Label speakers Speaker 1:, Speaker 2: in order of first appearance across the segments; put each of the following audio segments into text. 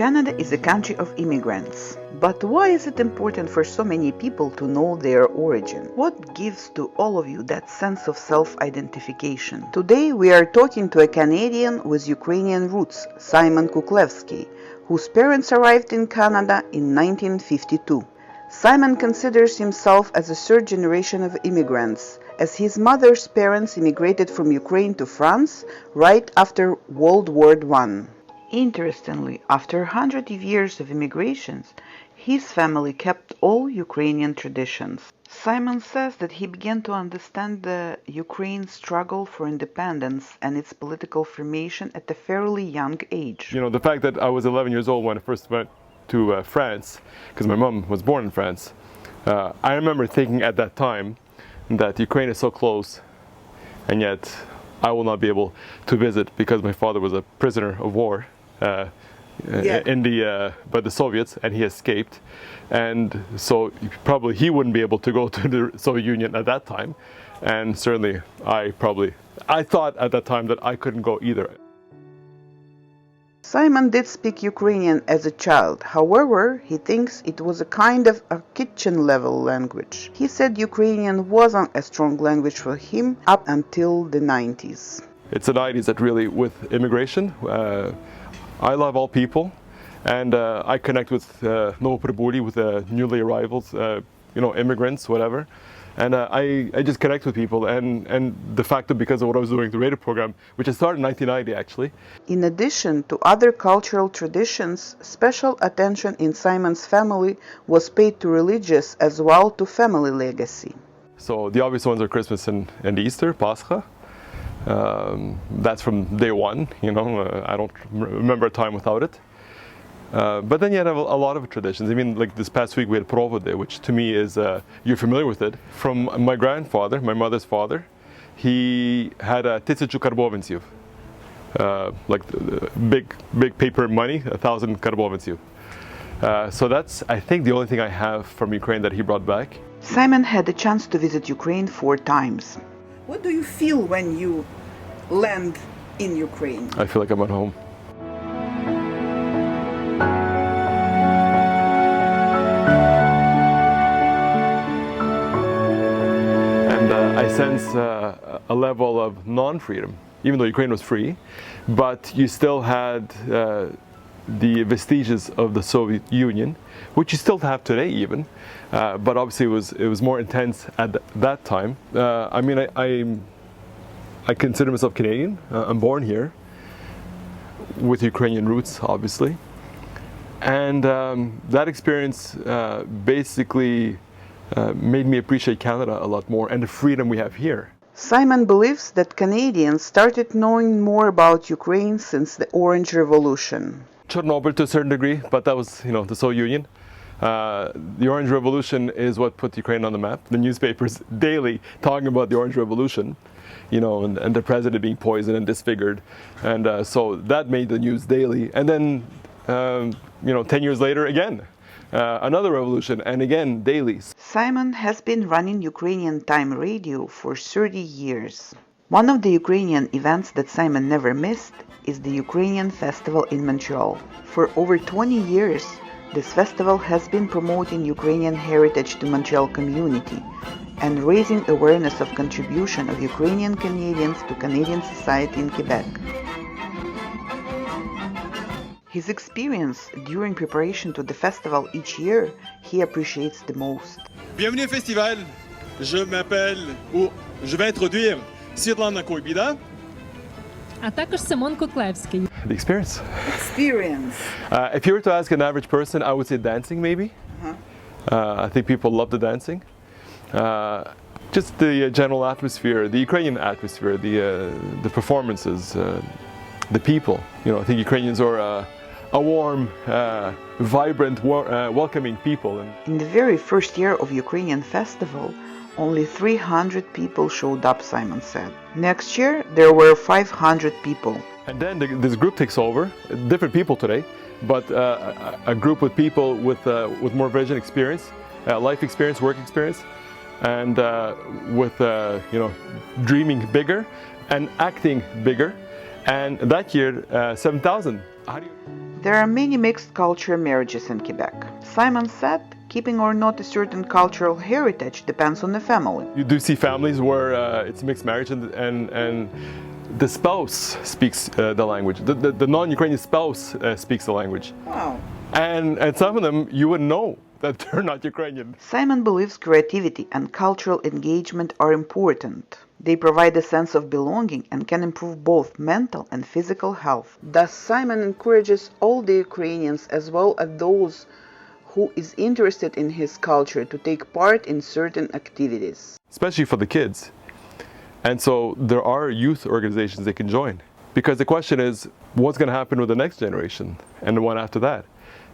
Speaker 1: Canada is a country of immigrants. But why is it important for so many people to know their origin? What gives to all of you that sense of self-identification? Today we are talking to a Canadian with Ukrainian roots, Sимон Куклевський, whose parents arrived in Canada in 1952. Simon considers himself as a third generation of immigrants, as his mother's parents immigrated from Ukraine to France right after World War I. Interestingly, after 100 years of immigrations, his family kept all Ukrainian traditions. Simon says that he began to understand the Ukraine struggle for independence and its political formation at a fairly young age.
Speaker 2: You know, the fact that I was 11 years old when I first went to France, because my mom was born in France, I remember thinking at that time that Ukraine is so close, and yet I will not be able to visit because my father was a prisoner of war by the Soviets, and he escaped, and so probably he wouldn't be able to go to the Soviet Union at that time, and certainly I thought at that time that I couldn't go either.
Speaker 1: Simon did speak Ukrainian as a child. However, he thinks it was a kind of a kitchen-level language. He said Ukrainian wasn't a strong language for him up until the 90s.
Speaker 2: It's the 90s that really, with immigration, I love all people, and I connect with Novoprebuli, with newly arrivals, immigrants, whatever. And I just connect with people, and the fact that because of what I was doing, the radio program, which I started in 1990 actually.
Speaker 1: In addition to other cultural traditions, special attention in Simon's family was paid to religious as well to family legacy.
Speaker 2: So the obvious ones are Christmas and Easter, Pascha. That's from day one, I don't remember a time without it. But then you have a lot of traditions. I mean, like this past week we had Provode, which to me is, you're familiar with it, from my grandfather, my mother's father. He had a 1000 karbovenців, like big paper money, 1,000 karbovenців. So that's, I think, the only thing I have from Ukraine that he brought back.
Speaker 1: Simon had the chance to visit Ukraine 4 times. What do you feel when you land in Ukraine?
Speaker 2: I feel like I'm at home. I sense a level of non-freedom, even though Ukraine was free, but you still had the vestiges of the Soviet Union, which you still have today even, but obviously it was more intense at that time. I consider myself Canadian. I'm born here, with Ukrainian roots, obviously, and that experience basically made me appreciate Canada a lot more and the freedom we have here.
Speaker 1: Simon believes that Canadians started knowing more about Ukraine since the Orange Revolution.
Speaker 2: Chernobyl to a certain degree, but that was, the Soviet Union. The Orange Revolution is what put Ukraine on the map. The newspapers daily talking about the Orange Revolution, and the president being poisoned and disfigured. And so that made the news daily. And then, 10 years later, again, another revolution, and again, daily.
Speaker 1: Simon has been running Ukrainian time radio for 30 years. One of the Ukrainian events that Simon never missed is the Ukrainian Festival in Montreal. For over 20 years, this festival has been promoting Ukrainian heritage to Montreal community and raising awareness of contribution of Ukrainian Canadians to Canadian society in Quebec. His experience during preparation to the festival each year, he appreciates the most.
Speaker 3: Bienvenue au festival. Je vais introduire Світлана Койбіда.
Speaker 4: А також Симон Куклевський.
Speaker 2: The experience.
Speaker 1: Experience.
Speaker 2: If you were to ask an average person, I would say dancing maybe. I think people love the dancing. Just the general atmosphere, the Ukrainian atmosphere, the performances, the people. I think Ukrainians are a warm, vibrant, welcoming people.
Speaker 1: In the very first year of Ukrainian festival, only 300 people showed up, Simon said. Next year, there were 500 people.
Speaker 2: And then this group takes over, different people today, but a group with people with more vision experience, life experience, work experience, and with dreaming bigger and acting bigger. And that year, 7,000.
Speaker 1: There are many mixed culture marriages in Quebec. Simon said, keeping or not a certain cultural heritage depends on the family.
Speaker 2: You do see families where it's mixed marriage and the spouse speaks the language. The non-Ukrainian spouse speaks the language.
Speaker 1: Wow.
Speaker 2: And some of them, you would know that they're not Ukrainian.
Speaker 1: Simon believes creativity and cultural engagement are important. They provide a sense of belonging and can improve both mental and physical health. Thus, Simon encourages all the Ukrainians as well as those who is interested in his culture to take part in certain activities.
Speaker 2: Especially for the kids. And so there are youth organizations they can join. Because the question is, what's going to happen with the next generation and the one after that?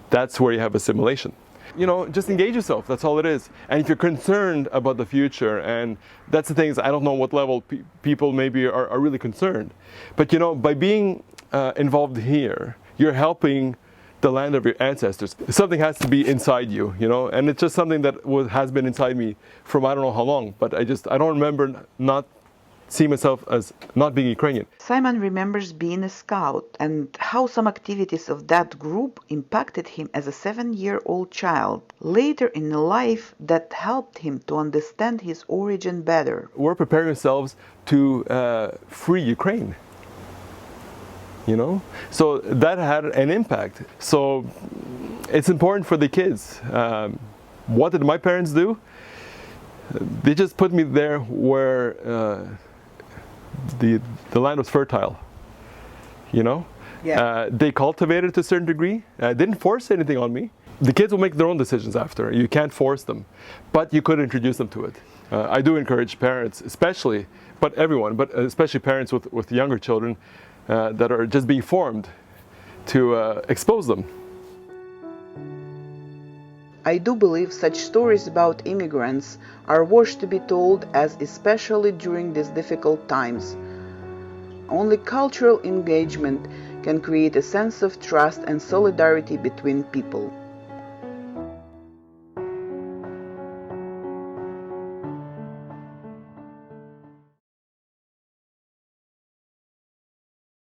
Speaker 2: That's where you have assimilation. You know, just engage yourself, that's all it is. And if you're concerned about the future, and that's the things, I don't know what level people maybe are really concerned. But you know, by being involved here, you're helping the land of your ancestors. Something has to be inside you, you know, and it's just something that has been inside me from I don't know how long, but I don't remember not see myself as not being Ukrainian.
Speaker 1: Simon remembers being a scout and how some activities of that group impacted him as a 7-year-old child. Later in life, that helped him to understand his origin better.
Speaker 2: We're preparing ourselves to free Ukraine. You know, so that had an impact. So it's important for the kids. What did my parents do? They just put me there where the land was fertile. You know, they cultivated to a certain degree. Didn't force anything on me. The kids will make their own decisions after. You can't force them, but you could introduce them to it. I do encourage parents, especially, but everyone, but especially parents with younger children that are just being formed to expose them.
Speaker 1: I do believe such stories about immigrants are worth to be told, as especially during these difficult times. Only cultural engagement can create a sense of trust and solidarity between people.